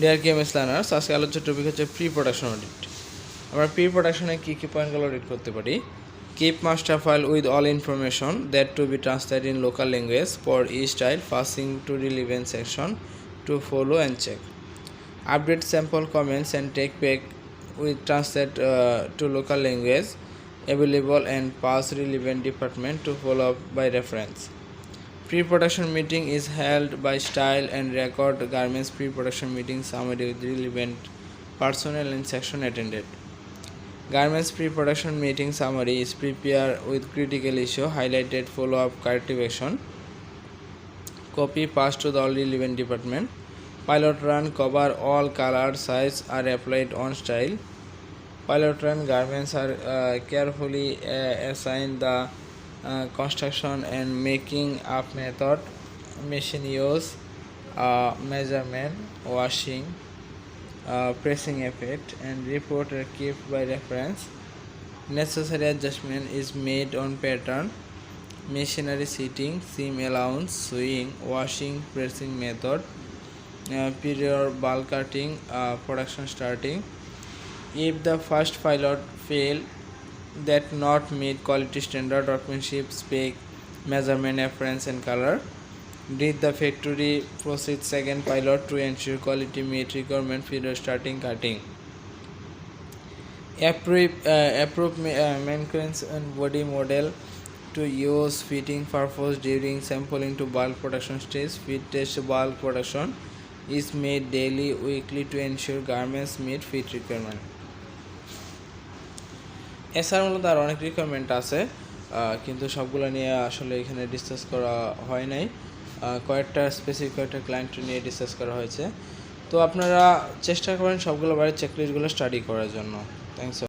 Deer QMS learners, আজকে আলোচ্য topic হচ্ছে প্রি প্রোডাকশন অডিট। আমরা প্রি প্রোডাকশনে কী কী পয়েন্টগুলো অডিট করতে পারি? Keep master file with all information that to be translated in local language for each style passing to relevant section to follow and check. Update sample comments and take back with translate to local language available and pass relevant department to follow up by reference. Pre-production meeting is held by style and record garments pre-production meeting summary with relevant personnel and section attended. Garments pre-production meeting summary is prepared with critical issue highlighted, follow-up, corrective action. Copy passed to the all relevant department. Pilot run cover all color size are applied on style. Pilot run garments are carefully assigned the construction and making up method, machine use, measurement, washing, pressing effect, and report are kept by reference. Necessary adjustment is made on pattern, machinery seating, seam allowance, sewing, washing, pressing method, period bulk cutting, production starting. If the first pilot fail that not meet quality standard, workmanship, spec, measurement, reference and color, did the factory proceed second pilot to ensure quality meet requirement, period starting cutting. Approve maintenance and body model to use fitting purpose during sampling to bulk production stage. Fit test bulk production is made daily, weekly to ensure garments meet fit requirement. এছাড়া মূলত আর অনেক requirement আছে, কিন্তু সবগুলো নিয়ে আসলে এখানে discuss করা হয় নাই। কয়েকটা স্পেসিফিক কয়েকটা ক্লায়েন্ট নিয়ে ডিসকাস করা হয়েছে। তো আপনারা চেষ্টা করেন সবগুলো বাইরে চেকলিস্টগুলো স্টাডি করার জন্য। থ্যাংকস।